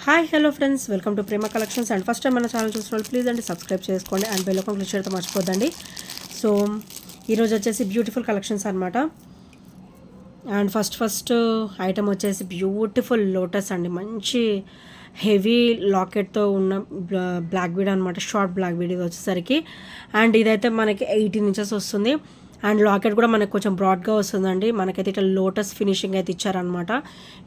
Hi hello friends, welcome to Prema collections. And first time మన channel చూసిన please అండి subscribe చేసుకోండి and bell icon click చేయడం మర్చిపోద్దండి. So ఈరోజు వచ్చేసి బ్యూటిఫుల్ కలెక్షన్స్ అనమాట. అండ్ ఫస్ట్ ఐటమ్ వచ్చేసి బ్యూటిఫుల్ లోటస్ అండి. మంచి హెవీ లాకెట్తో ఉన్న బ్లాక్ బీడ్ అనమాట, షార్ట్ బ్లాక్ బీడ్ ఇది వచ్చేసరికి. అండ్ ఇదైతే మనకి 18 ఇంచెస్ వస్తుంది. అండ్ లాకెట్ కూడా మనకు కొంచెం బ్రాడ్గా వస్తుందండి. మనకైతే ఇట్లా లోటస్ ఫినిషింగ్ అయితే ఇచ్చారనమాట,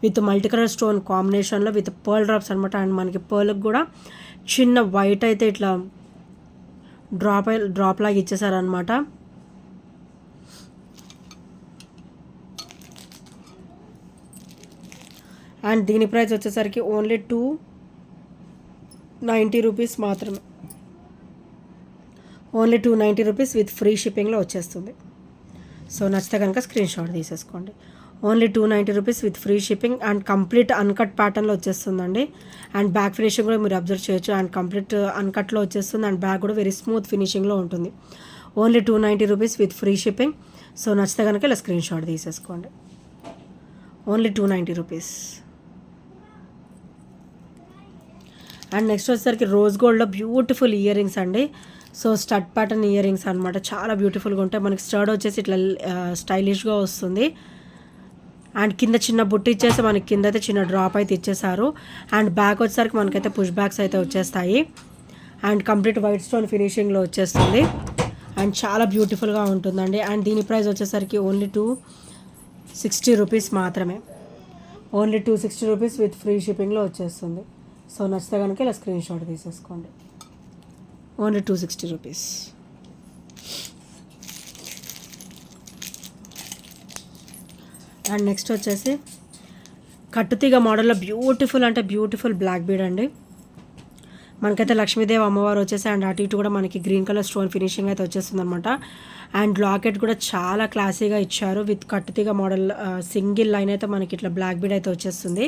విత్ మల్టీ కలర్ స్టోన్ కాంబినేషన్లో విత్ పర్ల్ డ్రాప్స్ అనమాట. అండ్ మనకి పర్ల్కి కూడా చిన్న వైట్ అయితే ఇట్లా డ్రాప్ లాగా ఇచ్చేసారనమాట. అండ్ దీని ప్రైస్ వచ్చేసరికి ఓన్లీ 290 రూపీస్ మాత్రమే. ఓన్లీ 290 రూపీస్ విత్ ఫ్రీ షిప్పింగ్లో వచ్చేస్తుంది. సో నచ్చితే కనుక స్క్రీన్ షాట్ తీసేసుకోండి. Only 290 rupees with free shipping and complete uncut ప్యాటర్న్లో వచ్చేస్తుందండి. అండ్ బ్యాక్ ఫినిషింగ్ కూడా మీరు అబ్జర్వ్ చేయొచ్చు. అండ్ కంప్లీట్ అన్కట్లో వచ్చేస్తుంది. అండ్ బ్యాక్ కూడా వెరీ స్మూత్ ఫినిషింగ్లో ఉంటుంది. Only 290 rupees with free shipping. So నచ్చితే కనుక ఇలా స్క్రీన్ షాట్ తీసేసుకోండి. Only 290 rupees. అండ్ నెక్స్ట్ వచ్చేసరికి రోజ్ గోల్డ్లో బ్యూటిఫుల్ ఇయర్ రింగ్స్ అండి. So stud pattern ear rings అనమాట, చాలా బ్యూటిఫుల్గా ఉంటాయి. మనకి స్టడ్ వచ్చేసి ఇట్లా స్టైలిష్గా వస్తుంది. అండ్ కింద చిన్న బుట్ట ఇచ్చేసి మనకి కింద అయితే చిన్న డ్రాప్ అయితే ఇచ్చేసారు. అండ్ బ్యాక్ వచ్చేసరికి మనకైతే పుష్ బ్యాక్స్ అయితే వచ్చేస్తాయి. అండ్ కంప్లీట్ వైట్ స్టోన్ ఫినిషింగ్లో వచ్చేస్తుంది. అండ్ చాలా బ్యూటిఫుల్గా ఉంటుందండి. అండ్ దీని ప్రైస్ వచ్చేసరికి ఓన్లీ 260 రూపీస్ మాత్రమే. ఓన్లీ 260 రూపీస్ విత్ ఫ్రీ షిప్పింగ్లో వచ్చేస్తుంది. సో నచ్చితే కనుక ఇలా స్క్రీన్ షాట్ తీసేసుకోండి. Only 260 rupees. అండ్ నెక్స్ట్ వచ్చేసి కట్టుతీగ మోడల్లో బ్యూటిఫుల్ అంటే బ్యూటిఫుల్ బ్లాక్ బీడ్ అండి. మనకైతే లక్ష్మీదేవి అమ్మవారు వచ్చేసి అండ్ అటు ఇటు కూడా మనకి గ్రీన్ కలర్ స్టోన్ ఫినిషింగ్ అయితే వచ్చేస్తుంది అనమాట. అండ్ లాకెట్ కూడా చాలా క్లాసీగా ఇచ్చారు విత్ కట్టుతీగ మోడల్. సింగిల్ లైన్ అయితే మనకి ఇట్లా బ్లాక్ బీడ్ అయితే వచ్చేస్తుంది.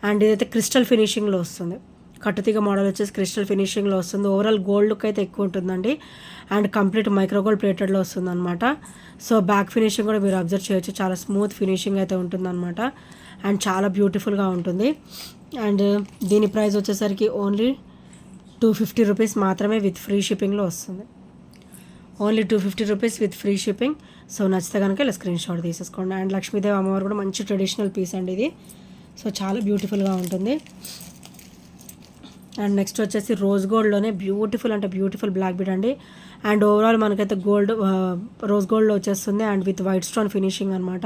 అండ్ ఇదైతే క్రిస్టల్ ఫినిషింగ్లో వస్తుంది. కట్టుతీగ మోడల్ వచ్చేసి క్రిస్టల్ ఫినిషింగ్లో వస్తుంది. ఓవరాల్ గోల్డ్ లుక్ అయితే ఎక్కువ ఉంటుందండి. అండ్ కంప్లీట్ మైక్రో గోల్డ్ ప్లేటెడ్లో వస్తుంది అనమాట. సో బ్యాక్ ఫినిషింగ్ కూడా మీరు అబ్జర్వ్ చేయొచ్చు, చాలా స్మూత్ ఫినిషింగ్ అయితే ఉంటుందన్నమాట. అండ్ చాలా బ్యూటిఫుల్గా ఉంటుంది. అండ్ దీని ప్రైస్ వచ్చేసరికి ఓన్లీ 250 రూపీస్ మాత్రమే విత్ ఫ్రీ షిప్పింగ్లో వస్తుంది. Only 250 rupees with free shipping. So నచ్చితే కనుక ఇలా స్క్రీన్ షాట్ తీసేసుకోండి. అండ్ లక్ష్మీదేవి అమ్మవారు కూడా మంచి ట్రెడిషనల్ పీస్ అండి ఇది. సో చాలా బ్యూటిఫుల్గా ఉంటుంది. అండ్ నెక్స్ట్ వచ్చేసి రోజ్ గోల్డ్లోనే బ్యూటిఫుల్ అంటే బ్యూటిఫుల్ బ్లాక్ బీడ్ అండి. అండ్ ఓవరాల్ మనకైతే గోల్డ్ రోజ్ గోల్డ్లో వచ్చేస్తుంది. And with white stone finishing అనమాట.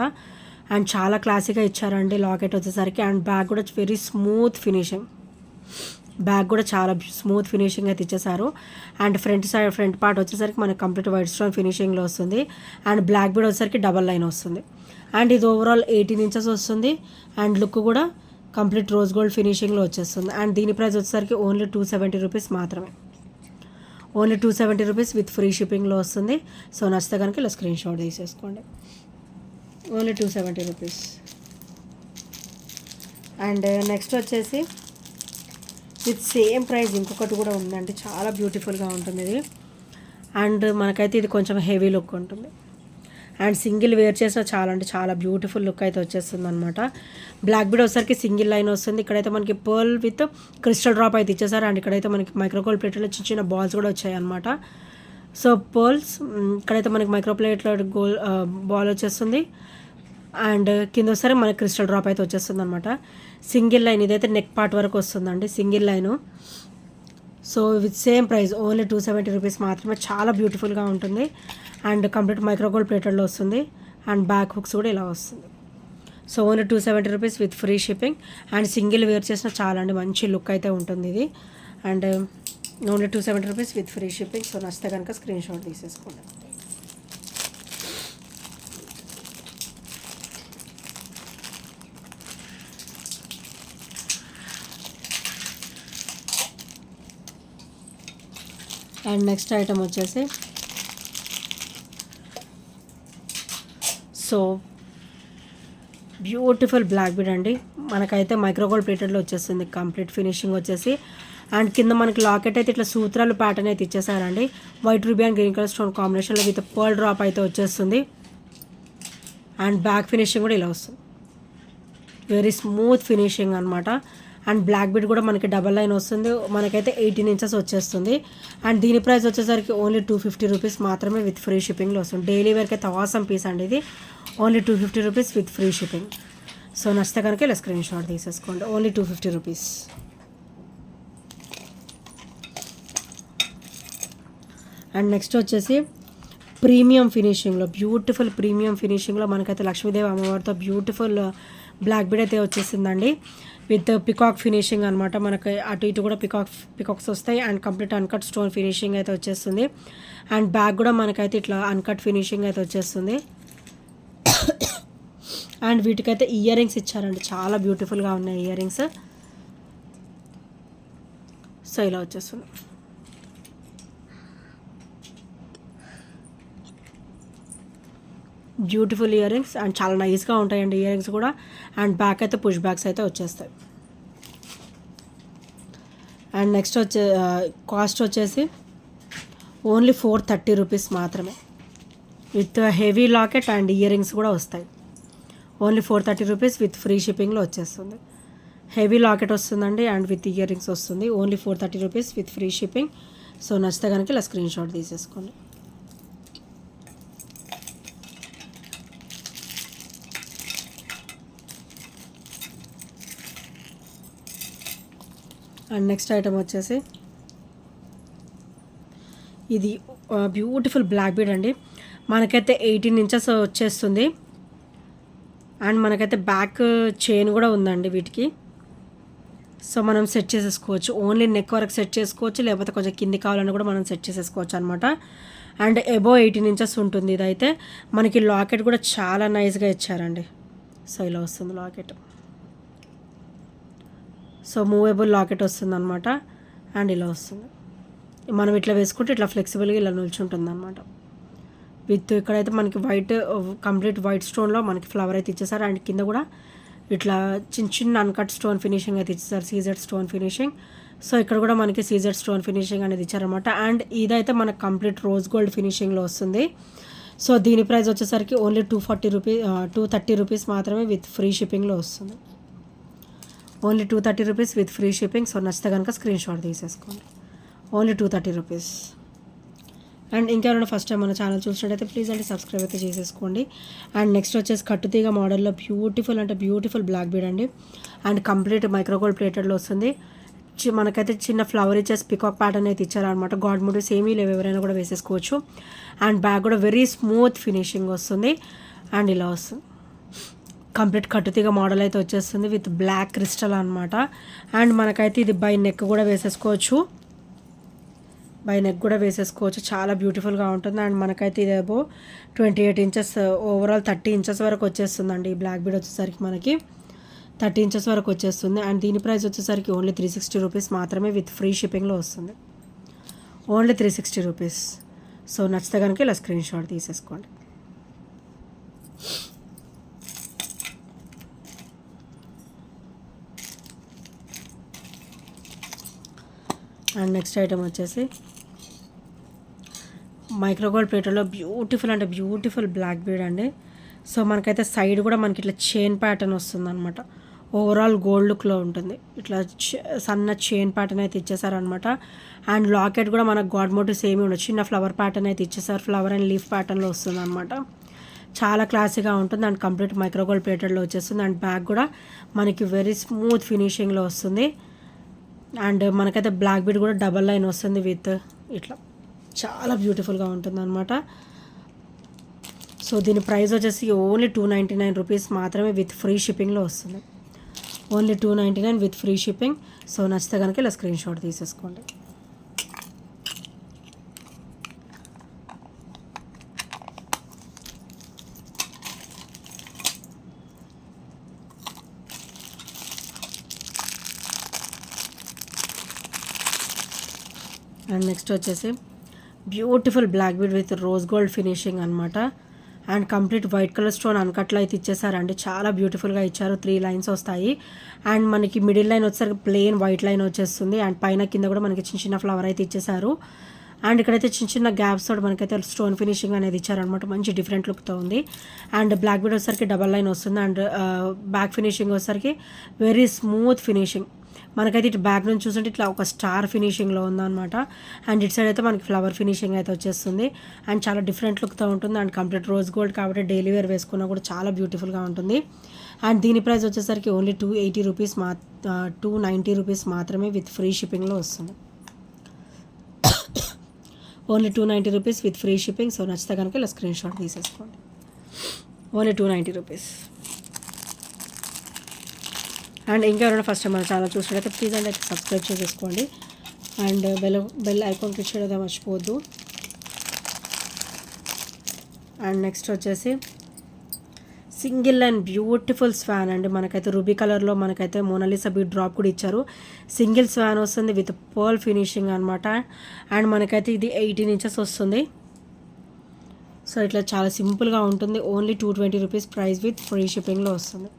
అండ్ చాలా క్లాసీగా ఇచ్చారండి లాకెట్ వచ్చేసరికి. అండ్ బ్యాక్ కూడా వెరీ స్మూత్ ఫినిషింగ్, బ్యాక్ కూడా చాలా స్మూత్ ఫినిషింగ్ అయితే ఇచ్చేసారు. అండ్ ఫ్రంట్ పార్ట్ వచ్చేసరికి మనకి కంప్లీట్ వైట్ స్టోన్ ఫినిషింగ్లో వస్తుంది. అండ్ బ్లాక్ బీడ్ వచ్చేసరికి డబల్ లైన్ వస్తుంది. అండ్ ఇది ఓవరాల్ 18 ఇంచెస్ వస్తుంది. అండ్ లుక్ కూడా కంప్లీట్ రోజ్ గోల్డ్ ఫినిషింగ్లో వచ్చేస్తుంది. అండ్ దీని ప్రైస్ వచ్చేసరికి ఓన్లీ 270 రూపీస్ మాత్రమే. ఓన్లీ 270 రూపీస్ విత్ ఫ్రీ షిప్పింగ్లో వస్తుంది. సో నచ్చితే కనుక ఇలా స్క్రీన్ షాట్ తీసేసుకోండి. Only 270 rupees. అండ్ నెక్స్ట్ వచ్చేసి విత్ సేమ్ ప్రైస్ ఇంకొకటి కూడా ఉందండి, చాలా బ్యూటిఫుల్గా ఉంటుంది ఇది. అండ్ మనకైతే ఇది కొంచెం హెవీ లుక్ ఉంటుంది. అండ్ సింగిల్ వేర్ చేసినా చాలా అంటే చాలా బ్యూటిఫుల్ లుక్ అయితే వచ్చేస్తుంది అనమాట. బ్లాక్ బీడ్ వచ్చేసరికి సింగిల్ లైన్ వస్తుంది. ఇక్కడైతే మనకి పర్ల్ విత్ క్రిస్టల్ డ్రాప్ అయితే ఇచ్చేసారు. అండ్ ఇక్కడైతే మనకి మైక్రోగోల్డ్ ప్లేట్లో చిన్న చిన్న బాల్స్ కూడా వచ్చాయి అనమాట. సో పర్ల్స్ ఇక్కడైతే మనకి మైక్రో ప్లేట్లో బాల్ వచ్చేస్తుంది. అండ్ కింద వస్తే మనకి క్రిస్టల్ డ్రాప్ అయితే వచ్చేస్తుంది అనమాట. సింగిల్ లైన్ ఇదైతే నెక్ పార్ట్ వరకు వస్తుందండి, single line. So with same price only 270 rupees మాత్రమే. చాలా బ్యూటిఫుల్గా ఉంటుంది. అండ్ కంప్లీట్ మైక్రోగోల్డ్ ప్లేటెడ్లో వస్తుంది. అండ్ బ్యాక్ హుక్స్ కూడా ఇలా వస్తుంది. So only 270 rupees with free shipping. And single wear చేసిన చాలా అండి మంచి లుక్ అయితే ఉంటుంది ఇది. And only 270 rupees with free shipping. So నచ్చితే కనుక స్క్రీన్ షాట్ తీసేసుకోండి. అండ్ నెక్స్ట్ ఐటమ్ వచ్చేసి సో బ్యూటిఫుల్ బ్లాక్ బీడ్ అండి. మనకైతే మైక్రోగోల్డ్ ప్లేటెడ్లో వచ్చేస్తుంది కంప్లీట్ ఫినిషింగ్ వచ్చేసి. అండ్ కింద మనకి లాకెట్ అయితే ఇట్లా సూత్రాలు ప్యాటర్న్ అయితే ఇచ్చేసారండి. White ruby and green colour stone కాంబినేషన్లో విత్ పర్ల్ డ్రాప్ అయితే వచ్చేస్తుంది. అండ్ బ్యాక్ ఫినిషింగ్ కూడా ఇలా వస్తుంది, వెరీ స్మూత్ ఫినిషింగ్ అనమాట. అండ్ బ్లాక్ బీడ్ కూడా మనకి డబల్ లైన్ వస్తుంది, మనకైతే 18 ఇంచెస్ వచ్చేస్తుంది. అండ్ దీని ప్రైస్ వచ్చేసరికి ఓన్లీ 250 రూపీస్ మాత్రమే విత్ ఫ్రీ షిప్పింగ్లో వస్తుంది. డైలీ వేర్కి అయితే ఆసమ్ పీస్ అండి ఇది, only 250 rupees with free shipping. So నచ్చితే కనుక ఇలా స్క్రీన్ షాట్ తీసేసుకోండి, ఓన్లీ 250 రూపీస్. అండ్ నెక్స్ట్ వచ్చేసి ప్రీమియం ఫినిషింగ్లో, బ్యూటిఫుల్ ప్రీమియం ఫినిషింగ్లో మనకైతే లక్ష్మీదేవి అమ్మవారితో బ్యూటిఫుల్ బ్లాక్ బీడ్ అయితే వచ్చేసిందండి విత్ పికాక్ ఫినిషింగ్ అనమాట. మనకి అటు ఇటు కూడా పికాక్స్ వస్తాయి and complete uncut stone finishing అయితే వచ్చేస్తుంది. అండ్ బ్యాక్ కూడా మనకైతే ఇట్లా అన్కట్ ఫినిషింగ్ అయితే వచ్చేస్తుంది. అండ్ వీటికైతే ఇయర్ రింగ్స్ ఇచ్చారండి, చాలా బ్యూటిఫుల్గా ఉన్నాయి ఇయర్ రింగ్స్. సో ఇలా వచ్చేస్తుంది. బ్యూటిఫుల్ ఇయర్ రింగ్స్ అండ్ చాలా నైస్గా ఉంటాయండి ఇయర్ రింగ్స్ కూడా. అండ్ బ్యాక్ అయితే పుష్ బ్యాక్స్ అయితే వచ్చేస్తాయి. అండ్ నెక్స్ట్ కాస్ట్ వచ్చేసి ఓన్లీ 430 రూపీస్ మాత్రమే with heavy locket and ear rings కూడా వస్తాయి. ఓన్లీ 430 రూపీస్ విత్ ఫ్రీ షిప్పింగ్లో వచ్చేస్తుంది. హెవీ లాకెట్ వస్తుందండి అండ్ విత్ ఇయర్ రింగ్స్ వస్తుంది. Only 430 rupees with free shipping. So నచ్చితే కనుక ఇలా స్క్రీన్ షాట్ తీసేసుకోండి. అండ్ నెక్స్ట్ ఐటమ్ వచ్చేసి ఇది బ్యూటిఫుల్ బ్లాక్ బీడ్ అండి, మనకైతే 18 ఇంచెస్ వచ్చేస్తుంది. అండ్ మనకైతే బ్యాక్ చైన్ కూడా ఉందండి వీటికి. సో మనం సెట్ చేసేసుకోవచ్చు, ఓన్లీ నెక్ వరకు సెట్ చేసుకోవచ్చు, లేకపోతే కొంచెం కింది కావాలని కూడా మనం సెట్ చేసేసుకోవచ్చు అనమాట. అండ్ అబోవ్ 18 ఇంచెస్ ఉంటుంది. ఇదైతే మనకి లాకెట్ కూడా చాలా నైస్గా ఇచ్చారండి. సో ఇలా వస్తుంది లాకెట్. సో మూవేబుల్ లాకెట్ వస్తుంది అనమాట. అండ్ ఇలా వస్తుంది, మనం ఇట్లా వేసుకుంటే ఇట్లా ఫ్లెక్సిబుల్గా ఇలా నిల్చుంటుంది అనమాట. విత్ ఇక్కడైతే మనకి వైట్ కంప్లీట్ వైట్ స్టోన్లో మనకి ఫ్లవర్ అయితే ఇచ్చేసారు. అండ్ కింద కూడా ఇట్లా చిన్న చిన్న అన్కట్ స్టోన్ ఫినిషింగ్ అయితే ఇచ్చేసారు, సీజెడ్ స్టోన్ ఫినిషింగ్. సో ఇక్కడ కూడా మనకి సీజెడ్ స్టోన్ ఫినిషింగ్ అనేది ఇచ్చారనమాట. అండ్ ఇదైతే మనకు కంప్లీట్ రోజ్ గోల్డ్ ఫినిషింగ్లో వస్తుంది. సో దీని ప్రైస్ వచ్చేసరికి ఓన్లీ 230 రూపీస్ మాత్రమే విత్ ఫ్రీ షిప్పింగ్లో వస్తుంది. Only 230 rupees with free shipping. So నచ్చితే కనుక స్క్రీన్ షాట్ తీసేసుకోండి, ఓన్లీ 230 రూపీస్. అండ్ ఇంకెవరైనా ఫస్ట్ టైం మన ఛానల్ చూసినట్టయితే ప్లీజ్ అంటే సబ్స్క్రైబ్ అయితే చేసేసుకోండి. అండ్ నెక్స్ట్ వచ్చేసి కట్టుతీగ మోడల్లో బ్యూటిఫుల్ అంటే బ్యూటిఫుల్ బ్లాక్ బీడ్ అండి. అండ్ కంప్లీట్ మైక్రోగోల్డ్ ప్లేటెడ్లో వస్తుంది. మనకైతే చిన్న ఫ్లవర్ ఇచ్చేసి పికాక్ ప్యాటర్న్ అయితే ఇచ్చారనమాట. గాడ్ మోటివ్స్ ఏమీ లేవు, ఎవరైనా కూడా వేసేసుకోవచ్చు. అండ్ బ్యాక్ కూడా వెరీ స్మూత్ ఫినిషింగ్ వస్తుంది. అండ్ ఇలా వస్తుంది, కంప్లీట్ కట్టుతీగ మోడల్ అయితే వచ్చేస్తుంది విత్ బ్లాక్ క్రిస్టల్ అనమాట. అండ్ మనకైతే ఇది బై నెక్ కూడా వేసేసుకోవచ్చు, చాలా బ్యూటిఫుల్గా ఉంటుంది. అండ్ మనకైతే ఇది ఏబో 28 ఇంచెస్, ఓవరాల్ 30 ఇంచెస్ వరకు వచ్చేస్తుందండి. ఈ బ్లాక్ బీడ్ వచ్చేసరికి మనకి 30 ఇంచెస్ వరకు వచ్చేస్తుంది. అండ్ దీని ప్రైస్ వచ్చేసరికి ఓన్లీ 360 రూపీస్ మాత్రమే విత్ ఫ్రీ షిప్పింగ్లో వస్తుంది, ఓన్లీ 360 రూపీస్. సో నచ్చితే కనుక ఇలా స్క్రీన్ షాట్ తీసేసుకోండి. అండ్ నెక్స్ట్ ఐటమ్ వచ్చేసి మైక్రోగోల్డ్ ప్లేటర్లో బ్యూటిఫుల్ అంటే బ్యూటిఫుల్ బ్లాక్ బీడ్ అండి. సో మనకైతే సైడ్ కూడా మనకి ఇట్లా చైన్ ప్యాటర్న్ వస్తుంది అనమాట. ఓవరాల్ గోల్డ్ లుక్లో ఉంటుంది, ఇట్లా సన్న చైన్ ప్యాటర్న్ అయితే ఇచ్చేసారనమాట. అండ్ లాకెట్ కూడా మనకు గాడ్ మోటివ్స్ ఏమి ఉండదు, చిన్న ఫ్లవర్ ప్యాటర్న్ అయితే ఇచ్చేసారు, ఫ్లవర్ అండ్ లీఫ్ ప్యాటర్న్లో వస్తుంది అనమాట. చాలా క్లాసీగా ఉంటుంది. అండ్ కంప్లీట్ మైక్రోగోల్డ్ ప్లేటెడ్లో వచ్చేస్తుంది. అండ్ బ్యాక్ కూడా మనకి వెరీ స్మూత్ ఫినిషింగ్లో వస్తుంది. అండ్ మనకైతే బ్లాక్ బీడ్ కూడా డబల్ లైన్ వస్తుంది విత్ ఇట్లా చాలా బ్యూటిఫుల్గా ఉంటుంది అనమాట. సో దీని ప్రైస్ వచ్చేసి ఓన్లీ 299 రూపీస్ మాత్రమే విత్ ఫ్రీ షిప్పింగ్లో వస్తుంది, only 299 with free shipping. So నచ్చితే కనుక ఇలా స్క్రీన్ షాట్ తీసేసుకోండి. అండ్ నెక్స్ట్ వచ్చేసి beautiful black bead with rose gold finishing అనమాట. And complete white colour stone అన్కట్లో అయితే ఇచ్చేసారండి, చాలా బ్యూటిఫుల్గా ఇచ్చారు. 3 లైన్స్ వస్తాయి. అండ్ మనకి మిడిల్ లైన్ వచ్చేసరికి ప్లెయిన్ వైట్ లైన్ వచ్చేస్తుంది. అండ్ పైన కింద కూడా మనకి చిన్న చిన్న ఫ్లవర్ అయితే ఇచ్చేసారు. అండ్ ఇక్కడైతే చిన్న చిన్న గ్యాప్స్ తోటి మనకైతే స్టోన్ ఫినిషింగ్ అనేది ఇచ్చారనమాట, మంచి డిఫరెంట్ లుక్తో ఉంది. అండ్ బ్లాక్ బీడ్ వచ్చేసరికి డబల్ లైన్ వస్తుంది. అండ్ బ్యాక్ ఫినిషింగ్ వచ్చేసరికి వెరీ స్మూత్ ఫినిషింగ్. మనకైతే ఇటు బ్యాక్ నుంచి చూస్తుంటే ఇట్లా ఒక స్టార్ ఫినిషింగ్లో ఉందన్నమాట. అండ్ ఇటు సైడ్ అయితే మనకి ఫ్లవర్ ఫినిషింగ్ అయితే వచ్చేస్తుంది. అండ్ చాలా డిఫరెంట్ లుక్తో ఉంటుంది. అండ్ కంప్లీట్ రోజ్ గోల్డ్ కాబట్టి డైలీ వేర్ వేసుకున్నా కూడా చాలా బ్యూటిఫుల్గా ఉంటుంది. అండ్ దీని ప్రైస్ వచ్చేసరికి ఓన్లీ 280 రూపీస్ 290 రూపీస్ మాత్రమే విత్ ఫ్రీ షిప్పింగ్లో వస్తుంది. Only 290 rupees with free shipping. So నచ్చితే కనుక ఇలా స్క్రీన్ షాట్ తీసేసుకోండి. Only 290 rupees. అండ్ ఇంకా ఎవరైనా ఫస్ట్ టైం మన ఛానల్ చూసినట్లయితే ప్లీజ్ అండ్ అయితే సబ్స్క్రైబ్ చేసేసుకోండి. అండ్ బెల్ ఐకాన్ క్లిక్ చేయడం మర్చిపోవద్దు. అండ్ నెక్స్ట్ వచ్చేసి సింగిల్ అండ్ బ్యూటిఫుల్ స్వాన్ అండి. మనకైతే రూబీ కలర్లో మనకైతే మోనాలిసా బీడ్ డ్రాప్ కూడా ఇచ్చారు. సింగిల్ స్వాన్ వస్తుంది విత్ పర్ల్ ఫినిషింగ్ అనమాట. అండ్ మనకైతే ఇది 18 ఇంచెస్ వస్తుంది. సో ఇట్లా చాలా సింపుల్గా ఉంటుంది. Only 220 rupees price with free షిప్పింగ్లో వస్తుంది.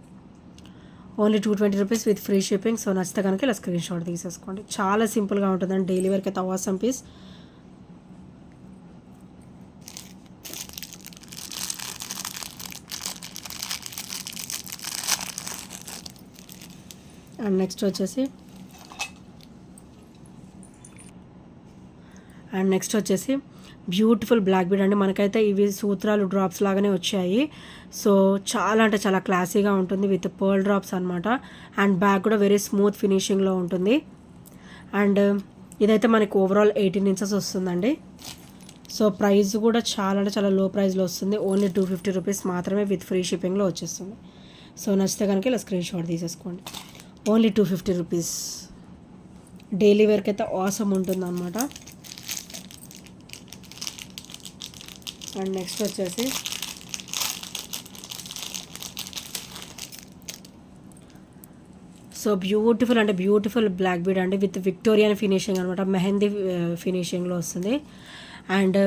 Only 220 rupees with free shipping. So నచ్చితే కనుక ఇలా స్క్రీన్ షాట్ తీసేసుకోండి. చాలా సింపుల్గా ఉంటుందండి. డైలీ వేర్కి అయితే అవసరం పీస్. అండ్ నెక్స్ట్ వచ్చేసి బ్యూటిఫుల్ బ్లాక్ బీడ్ అండి. మనకైతే ఇవి సూత్రాలు డ్రాప్స్ లాగానే వచ్చాయి. సో చాలా అంటే చాలా క్లాసీగా ఉంటుంది విత్ పర్ల్ డ్రాప్స్ అనమాట. అండ్ బ్యాక్ కూడా వెరీ స్మూత్ ఫినిషింగ్లో ఉంటుంది. అండ్ ఇదైతే మనకి ఓవరాల్ 18 ఇంచెస్ వస్తుందండి. సో ప్రైస్ కూడా చాలా అంటే చాలా లో ప్రైస్లో వస్తుంది. ఓన్లీ 250 రూపీస్ మాత్రమే విత్ ఫ్రీ షిప్పింగ్లో వచ్చేస్తుంది. సో నచ్చితే కనుక ఇలా స్క్రీన్ షాట్ తీసేసుకోండి. Only 250 rupees. డైలీ వేర్కి అయితే ఆసమ్ ఉంటుంది అనమాట. అండ్ నెక్స్ట్ వచ్చేసి సో బ్యూటిఫుల్ బ్లాక్ బీడ్ అండి విత్ విక్టోరియన్ ఫినిషింగ్ అనమాట. మెహందీ ఫినిషింగ్లో వస్తుంది. అండ్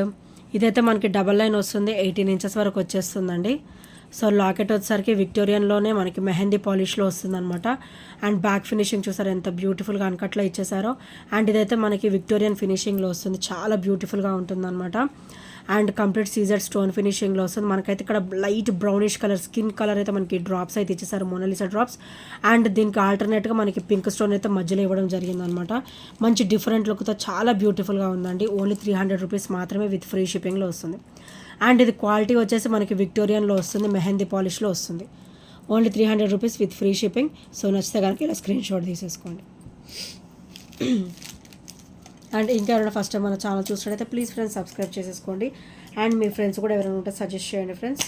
ఇదైతే మనకి డబల్ లైన్ వస్తుంది. 18 ఇంచెస్ వరకు వచ్చేస్తుందండి. సో లాకెట్ వచ్చేసరికి విక్టోరియన్లోనే మనకి మెహందీ పాలిష్లో వస్తుంది అనమాట. అండ్ బ్యాక్ ఫినిషింగ్ చూసారు ఎంత బ్యూటిఫుల్గా అన్కట్లో ఇచ్చేసారో. అండ్ ఇదైతే మనకి విక్టోరియన్ ఫినిషింగ్లో వస్తుంది. చాలా బ్యూటిఫుల్గా ఉంటుంది అనమాట. అండ్ కంప్లీట్ సీజర్ స్టోన్ ఫినిషింగ్లో వస్తుంది. మనకైతే ఇక్కడ light brownish colour skin colour అయితే మనకి డ్రాప్స్ అయితే ఇచ్చేసారు, మోనాలిసా డ్రాప్స్. అండ్ దీనికి ఆల్టర్నేట్గా మనకి పింక్ స్టోన్ అయితే మధ్యలో ఇవ్వడం జరిగిందనమాట. మంచి డిఫరెంట్ లుక్తో చాలా బ్యూటిఫుల్గా ఉందండి. ఓన్లీ 300 రూపీస్ మాత్రమే విత్ ఫ్రీ షిప్పింగ్లో వస్తుంది. అండ్ ఇది క్వాలిటీ వచ్చేసి మనకి విక్టోరియన్లో వస్తుంది, మెహందీ పాలిష్లో వస్తుంది. Only 300 rupees with free shipping. So నచ్చితే కనుక ఇలా స్క్రీన్ షాట్ తీసేసుకోండి. అండ్ ఇంకా ఎవరైనా ఫస్ట్ టైం మన ఛానల్ చూసినట్టయితే ప్లీజ్ ఫ్రెండ్స్ సబ్స్క్రైబ్ చేసేసుకోండి. అండ్ మీ ఫ్రెండ్స్ కూడా ఎవరైనా ఉంటే సజెస్ట్ చేయండి ఫ్రెండ్స్.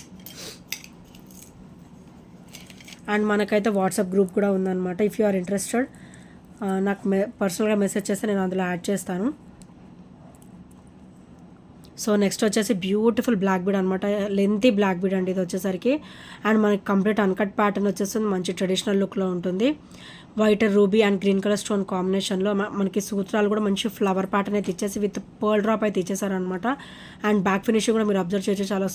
అండ్ మనకైతే వాట్సాప్ గ్రూప్ కూడా ఉందన్నమాట. ఇఫ్ యూ ఆర్ ఇంట్రెస్టెడ్ నాకు పర్సనల్గా మెసేజ్ చేస్తే నేను అందులో యాడ్ చేస్తాను. సో నెక్స్ట్ వచ్చేసి బ్యూటిఫుల్ బ్లాక్ బీడ్ అనమాట. లెంతీ బ్లాక్ బీడ్ అండి ఇది వచ్చేసరికి. అండ్ మనకి కంప్లీట్ అన్కట్ ప్యాటర్న్ వచ్చేస్తుంది. మంచి ట్రెడిషనల్ లుక్లో ఉంటుంది. White ruby and green colour stone కాంబినేషన్లో మనకి సూత్రాలు కూడా మంచి ఫ్లవర్ ప్యాటర్న్ అయితే ఇచ్చేసి విత్ పర్ల్ డ్రాప్ అయితే ఇచ్చేసారనమాట. అండ్ బ్యాక్ ఫినిషింగ్ కూడా మీరు అబ్జర్వ్ చేయొచ్చు, చాలా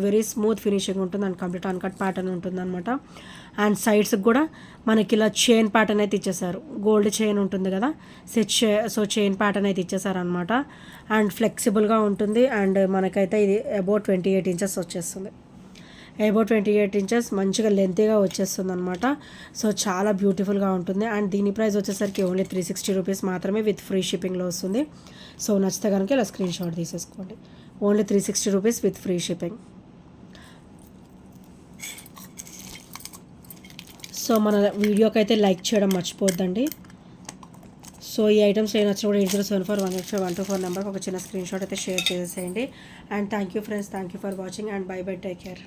వెరీ స్మూత్ ఫినిషింగ్ ఉంటుంది. అండ్ కంప్లీట్ అన్కట్ ప్యాటర్న్ ఉంటుంది అనమాట. అండ్ సైడ్స్కి కూడా మనకి ఇలా చైన్ ప్యాటర్న్ అయితే ఇచ్చేసారు. గోల్డ్ చైన్ ఉంటుంది కదా, సో చైన్ ప్యాటర్న్ అయితే ఇచ్చేసారనమాట. అండ్ ఫ్లెక్సిబుల్గా ఉంటుంది. అండ్ మనకైతే ఇది అబౌట్ 28 ఇంచెస్ వచ్చేస్తుంది. అబౌట్ 28 ఇంచెస్ మంచిగా లెంతీగా వచ్చేస్తుంది అనమాట. సో చాలా బ్యూటిఫుల్గా ఉంటుంది. అండ్ దీని ప్రైస్ వచ్చేసరికి ఓన్లీ 360 రూపీస్ మాత్రమే విత్ ఫ్రీ షిప్పింగ్లో వస్తుంది. సో నచ్చితే కనుక ఇలా స్క్రీన్ షాట్ తీసేసుకోండి. Only 360 rupees with free shipping. So మన వీడియోకి అయితే లైక్ చేయడం మర్చిపోద్దండి. సో ఈ ఐటమ్స్ ఏ నచ్చినా కూడా 8074 నెంబర్కి ఒక చిన్న స్క్రీన్ షాట్ అయితే షేర్ చేసేయండి. And thank you friends, thank you for watching and bye take care.